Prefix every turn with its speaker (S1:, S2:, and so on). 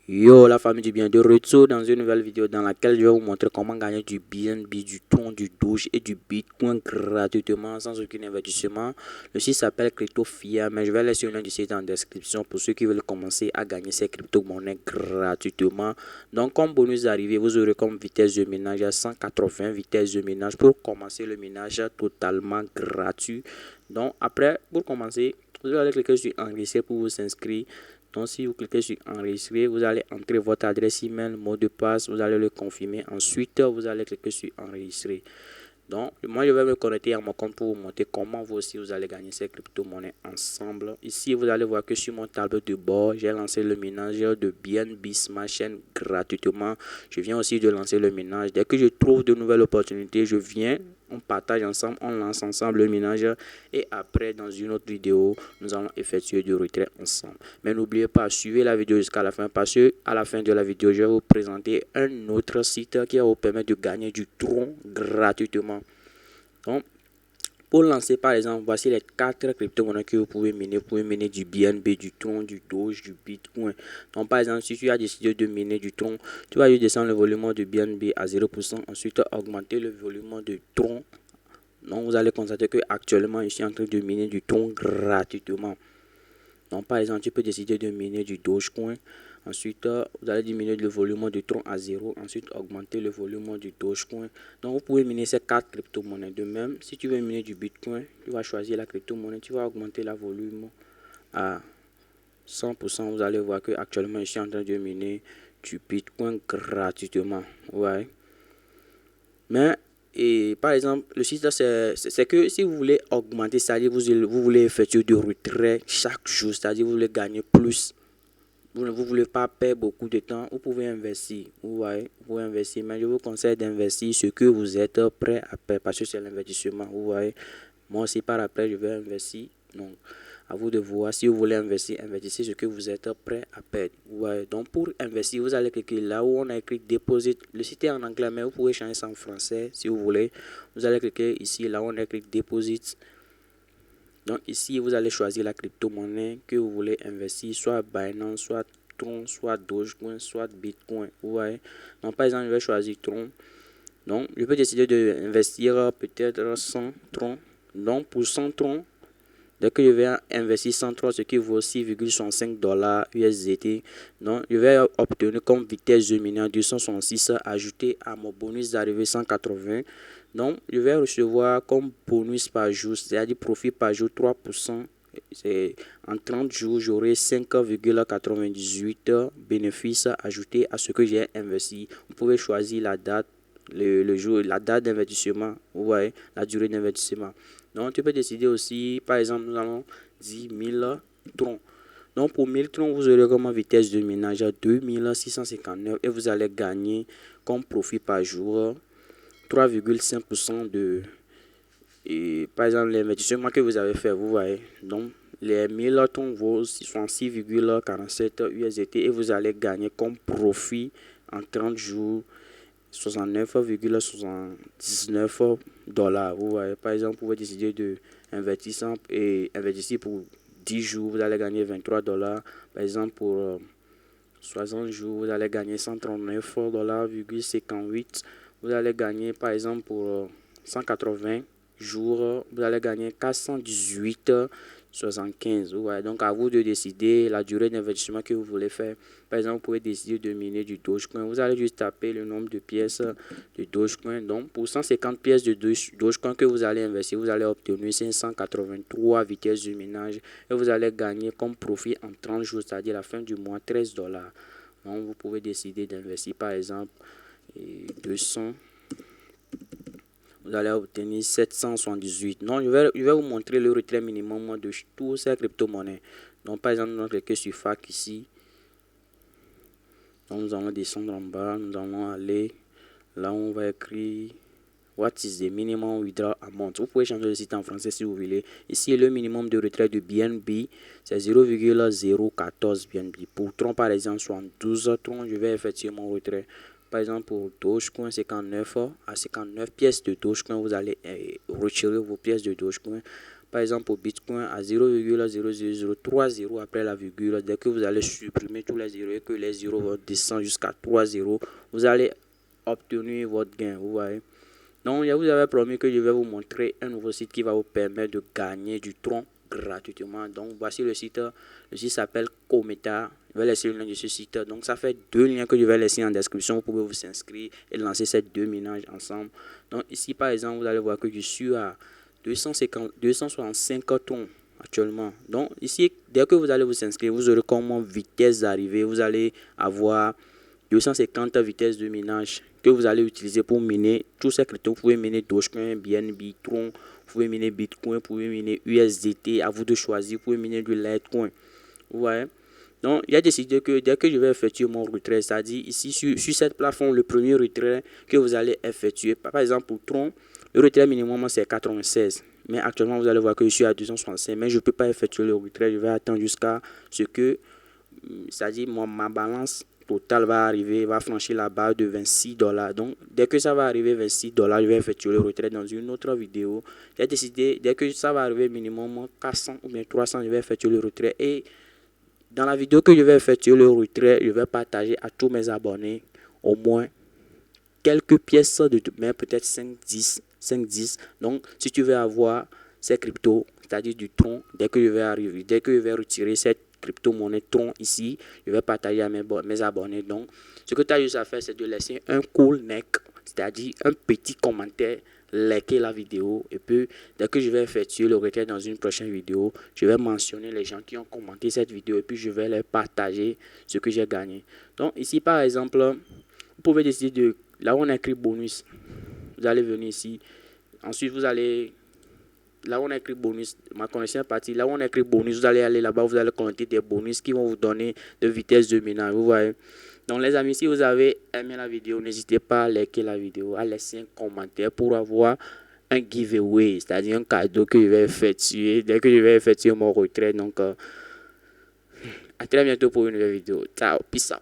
S1: Yo la famille du bien, de retour dans une nouvelle vidéo dans laquelle je vais vous montrer comment gagner du BNB, du Tron, du Doge et du Bitcoin gratuitement sans aucun investissement. Le site s'appelle CryptoFia, mais je vais laisser le lien du site en description pour ceux qui veulent commencer à gagner ces crypto-monnaies gratuitement. Donc comme bonus arrivé, vous aurez comme vitesse de minage à 180 vitesses de minage pour commencer le minage totalement gratuit. Donc après, pour commencer, vous allez cliquer sur enregistrer pour vous inscrire. Donc si vous cliquez sur enregistrer, vous allez entrer votre adresse email, mot de passe, vous allez le confirmer. Ensuite, vous allez cliquer sur enregistrer. Donc moi je vais me connecter à mon compte pour vous montrer comment vous aussi vous allez gagner ces crypto-monnaies ensemble. Ici vous allez voir que sur mon tableau de bord, j'ai lancé le ménage de BNB Smart Chain gratuitement. Je viens aussi de lancer le ménage. Dès que je trouve de nouvelles opportunités, je viens, on partage ensemble, on lance ensemble le ménage et après dans une autre vidéo, nous allons effectuer du retrait ensemble. Mais n'oubliez pas, suivez la vidéo jusqu'à la fin parce que à la fin de la vidéo, je vais vous présenter un autre site qui va vous permettre de gagner du Tron gratuitement. Donc, pour lancer par exemple, voici les 4 crypto-monnaies que vous pouvez miner. Vous pouvez miner du BNB, du Tron, du Doge, du Bitcoin. Donc par exemple, si tu as décidé de miner du Tron, tu vas juste descendre le volume de BNB à 0%. Ensuite, augmenter le volume de Tron. Donc vous allez constater que actuellement, je suis en train de miner du Tron gratuitement. Donc par exemple, tu peux décider de miner du Dogecoin. Ensuite, vous allez diminuer le volume de Tron à 0. Ensuite, augmenter le volume du Dogecoin. Donc, vous pouvez miner ces 4 crypto-monnaies. De même, si tu veux miner du Bitcoin, tu vas choisir la crypto-monnaie. Tu vas augmenter le volume à 100%. Vous allez voir que actuellement, je suis en train de miner du Bitcoin gratuitement. Ouais. Mais par exemple, le site c'est que si vous voulez augmenter, c'est-à-dire vous voulez effectuer du retrait chaque jour, c'est-à-dire vous voulez gagner plus, vous ne voulez pas perdre beaucoup de temps, vous pouvez investir. Vous voyez, vous pouvez investir, mais je vous conseille d'investir ce que vous êtes prêt à perdre parce que c'est l'investissement. Vous voyez, moi aussi par après, je vais investir. Donc, à vous de voir si vous voulez investir, investissez ce que vous êtes prêt à perdre. Ouais. Donc pour investir, vous allez cliquer là où on a écrit Deposit. Le site est en anglais, mais vous pouvez changer ça en français si vous voulez. Vous allez cliquer ici là où on a écrit Deposit. Donc ici, vous allez choisir la crypto-monnaie que vous voulez investir, soit Binance, soit Tron, soit Dogecoin, soit Bitcoin. Vous voyez. Donc par exemple, je vais choisir Tron. Donc je peux décider d'investir peut-être 100 Tron. Donc pour 100 Tron, dès que je vais investir 103, ce qui vaut 6,65 dollars USDT, donc je vais obtenir comme vitesse de minage 266 ajouté à mon bonus d'arrivée 180. Donc je vais recevoir comme bonus par jour, c'est-à-dire profit par jour 3%. En 30 jours, j'aurai 5,98 bénéfices ajoutés à ce que j'ai investi. Vous pouvez choisir la date, le jour, la date d'investissement, vous voyez, la durée d'investissement. Donc, tu peux décider aussi, par exemple, nous allons dire 1000 troncs. Donc, pour 1000 troncs, vous aurez comme vitesse de minage à 2659 et vous allez gagner comme profit par jour 3,5% de, par exemple, l'investissement que vous avez fait, vous voyez. Donc, les 1000 troncs vaut 66,47 USDT et vous allez gagner comme profit en 30 jours 69,79 dollars. Vous voyez, par exemple, vous pouvez décider d'investir investir pour 10 jours, vous allez gagner 23 dollars. Par exemple, pour 60 jours, vous allez gagner 139 dollars, 58. Vous allez gagner, par exemple, pour 180 jours, vous allez gagner 418 75. Ouais, donc à vous de décider la durée d'investissement que vous voulez faire. Par exemple, vous pouvez décider de miner du Dogecoin. Vous allez juste taper le nombre de pièces de Dogecoin. Donc pour 150 pièces de Dogecoin que vous allez investir, vous allez obtenir 583 vitesses de minage et vous allez gagner comme profit en 30 jours, c'est-à-dire la fin du mois, 13 dollars. Donc vous pouvez décider d'investir par exemple 200. Vous allez obtenir 778. Non, je vais vous montrer le retrait minimum de tous ces crypto-monnaies. Donc, par exemple, nous allons cliquer sur FAC ici. Donc, nous allons descendre en bas. Nous allons aller là où on va écrire What is the minimum withdrawal amount. Vous pouvez changer le site en français si vous voulez. Ici, le minimum de retrait de BNB, c'est 0,014 BNB. Pour Tron, par exemple, 72 Tron, je vais effectuer mon retrait. Par exemple, pour Dogecoin 59 à 59 pièces de Dogecoin, vous allez retirer vos pièces de Dogecoin. par exemple pour Bitcoin à 0,0030 après la virgule. Dès que vous allez supprimer tous les zéros et que les zéros vont descendre jusqu'à 3 zéros, vous allez obtenir votre gain, vous voyez. Donc, je vous avais promis que je vais vous montrer un nouveau site qui va vous permettre de gagner du tronc gratuitement. Donc, voici le site. Le site s'appelle Cometa. Je vais laisser le lien de ce site. Donc, ça fait 2 liens que je vais laisser en description. Vous pouvez vous inscrire et lancer ces 2 ménages ensemble. Donc, ici, par exemple, vous allez voir que je suis à 265 troncs actuellement. Donc, ici, dès que vous allez vous inscrire, vous aurez comme vitesse d'arrivée. Vous allez avoir 250 vitesses de minage que vous allez utiliser pour miner tous ces cryptos. Vous pouvez miner Dogecoin, BNB, Tron, vous pouvez miner Bitcoin, vous pouvez miner USDT, à vous de choisir, vous pouvez miner du Litecoin. Vous voyez? Donc, il a décidé que dès que je vais effectuer mon retrait, c'est-à-dire ici sur cette plateforme, le premier retrait que vous allez effectuer, par exemple pour Tron, le retrait minimum c'est 96. Mais actuellement, vous allez voir que je suis à 265, mais je ne peux pas effectuer le retrait. Je vais attendre jusqu'à ce que, c'est-à-dire ma balance total va arriver, va franchir la barre de 26 $. Donc, dès que ça va arriver 26 $, je vais effectuer le retrait dans une autre vidéo. J'ai décidé, dès que ça va arriver minimum 400 ou bien 300, je vais effectuer le retrait. Et dans la vidéo que je vais effectuer le retrait, je vais partager à tous mes abonnés au moins quelques pièces de mais peut-être 5-10. Donc, si tu veux avoir ces cryptos, c'est-à-dire du tronc, dès que je vais arriver, dès que je vais retirer cette crypto-monnaie tronc ici, je vais partager à mes abonnés. Donc, ce que tu as juste à faire, c'est de laisser un cool neck, c'est-à-dire un petit commentaire, liker la vidéo. Et puis, dès que je vais effectuer le retrait dans une prochaine vidéo, je vais mentionner les gens qui ont commenté cette vidéo et puis je vais leur partager ce que j'ai gagné. Donc, ici, par exemple, vous pouvez décider de... Là où on a écrit bonus, vous allez venir ici. Ensuite, vous allez... Là où on a écrit bonus, ma connexion est partie. Là où on a écrit bonus, vous allez aller là-bas, vous allez compter des bonus qui vont vous donner de vitesse de minage. Vous voyez. Donc les amis, si vous avez aimé la vidéo, n'hésitez pas à liker la vidéo, à laisser un commentaire pour avoir un giveaway, c'est-à-dire un cadeau que je vais effectuer dès que je vais effectuer mon retrait. Donc, à très bientôt pour une nouvelle vidéo. Ciao, peace out.